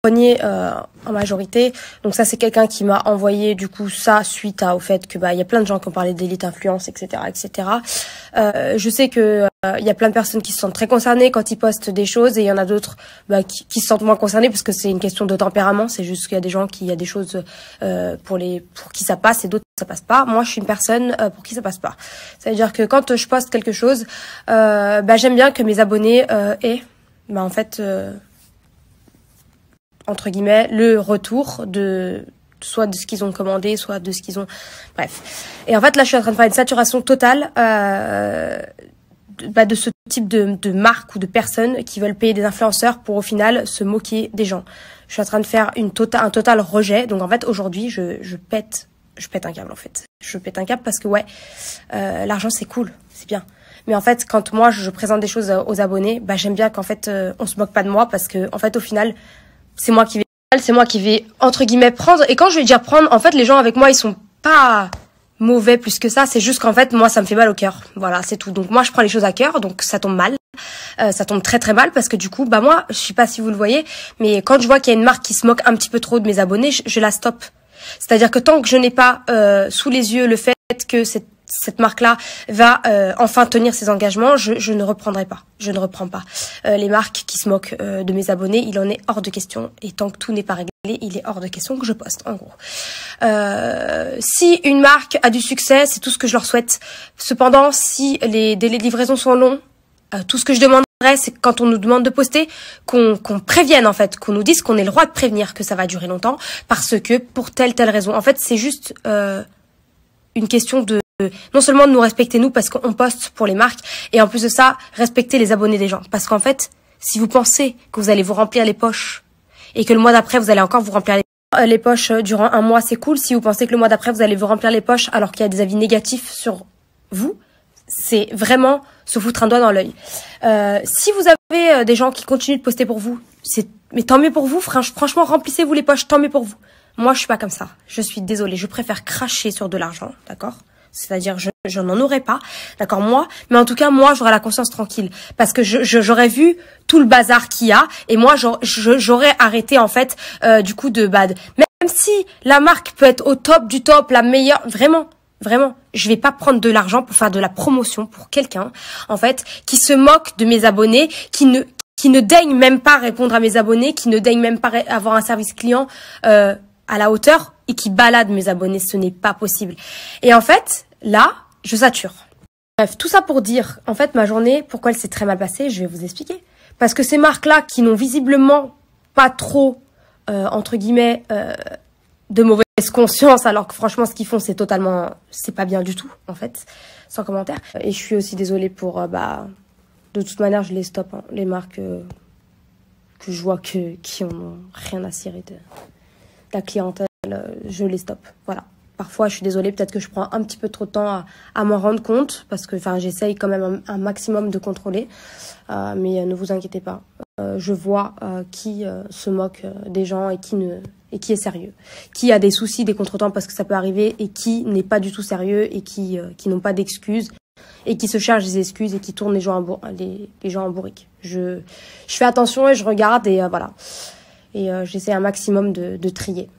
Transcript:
En majorité. Donc ça, c'est quelqu'un qui m'a envoyé du coup ça suite au fait que il y a plein de gens qui ont parlé d'élite influence, etc., etc. Je sais que il y a plein de personnes qui se sentent très concernées quand ils postent des choses, et il y en a d'autres qui se sentent moins concernées parce que c'est une question de tempérament. C'est juste qu'il y a des gens il y a des choses pour qui ça passe et d'autres ça passe pas. Moi, je suis une personne pour qui ça passe pas. Ça veut dire que quand je poste quelque chose, j'aime bien que mes abonnés aient en fait entre guillemets, le retour soit de ce qu'ils ont commandé, soit de ce qu'ils ont... Bref. Et en fait, là, je suis en train de faire une saturation totale de ce type de marques ou de personnes qui veulent payer des influenceurs pour, au final, se moquer des gens. Je suis en train de faire un total rejet. Donc, en fait, aujourd'hui, je pète un câble, en fait. Je pète un câble parce que, l'argent, c'est cool, c'est bien. Mais en fait, quand moi, je présente des choses aux abonnés, j'aime bien qu'en fait, on se moque pas de moi parce que, en fait, au final... c'est moi qui vais entre guillemets prendre. Et quand je vais dire prendre, en fait les gens avec moi ils sont pas mauvais plus que ça, c'est juste qu'en fait moi ça me fait mal au cœur, voilà, c'est tout. Donc moi je prends les choses à cœur, donc ça tombe mal, ça tombe très très mal parce que du coup moi je sais pas si vous le voyez, mais quand je vois qu'il y a une marque qui se moque un petit peu trop de mes abonnés, je la stoppe. C'est-à-dire que tant que je n'ai pas sous les yeux le fait que cette marque-là va enfin tenir ses engagements, je ne reprendrai pas. Je ne reprends pas. Les marques qui se moquent de mes abonnés, il en est hors de question. Et tant que tout n'est pas réglé, il est hors de question que je poste, en gros. Si une marque a du succès, c'est tout ce que je leur souhaite. Cependant, si les délais de livraison sont longs, tout ce que je demanderais, c'est que quand on nous demande de poster, qu'on prévienne, en fait, qu'on nous dise qu'on ait le droit de prévenir que ça va durer longtemps, parce que pour telle raison. En fait, c'est juste une question de non seulement de nous respecter nous parce qu'on poste pour les marques, et en plus de ça, respecter les abonnés des gens. Parce qu'en fait, si vous pensez que vous allez vous remplir les poches et que le mois d'après, vous allez encore vous remplir les poches durant un mois, c'est cool. Si vous pensez que le mois d'après, vous allez vous remplir les poches alors qu'il y a des avis négatifs sur vous, c'est vraiment se foutre un doigt dans l'œil. Si vous avez des gens qui continuent de poster pour vous, mais tant mieux pour vous, franchement, remplissez-vous les poches, tant mieux pour vous. Moi, je suis pas comme ça. Je suis désolée. Je préfère cracher sur de l'argent, d'accord? C'est-à-dire, je n'en aurais pas, d'accord, moi. Mais en tout cas, moi, j'aurais la conscience tranquille. Parce que j'aurais vu tout le bazar qu'il y a. Et moi, j'aurais arrêté, en fait, du coup, même si la marque peut être au top du top, la meilleure, vraiment, je vais pas prendre de l'argent pour faire de la promotion pour quelqu'un, en fait, qui se moque de mes abonnés, qui ne daigne même pas répondre à mes abonnés, qui ne daigne même pas avoir un service client, à la hauteur, et qui balade mes abonnés. Ce n'est pas possible. Et en fait, là, je sature. Bref, tout ça pour dire, en fait, ma journée, pourquoi elle s'est très mal passée, je vais vous expliquer. Parce que ces marques-là, qui n'ont visiblement pas trop, entre guillemets, de mauvaise conscience, alors que franchement, ce qu'ils font, c'est pas bien du tout, en fait, sans commentaire. Et je suis aussi désolée pour, de toute manière, je les stoppe, hein, les marques que je vois qui ont rien à cirer de la clientèle, je les stoppe, voilà. Parfois, je suis désolée, peut-être que je prends un petit peu trop de temps à m'en rendre compte, parce que j'essaye quand même un maximum de contrôler, mais ne vous inquiétez pas. Je vois qui se moque des gens et qui est sérieux, qui a des soucis, des contretemps parce que ça peut arriver, et qui n'est pas du tout sérieux et qui n'ont pas d'excuses et qui se cherchent des excuses et qui tournent les gens en bourrique. Je fais attention et je regarde, et voilà. Et j'essaie un maximum de trier.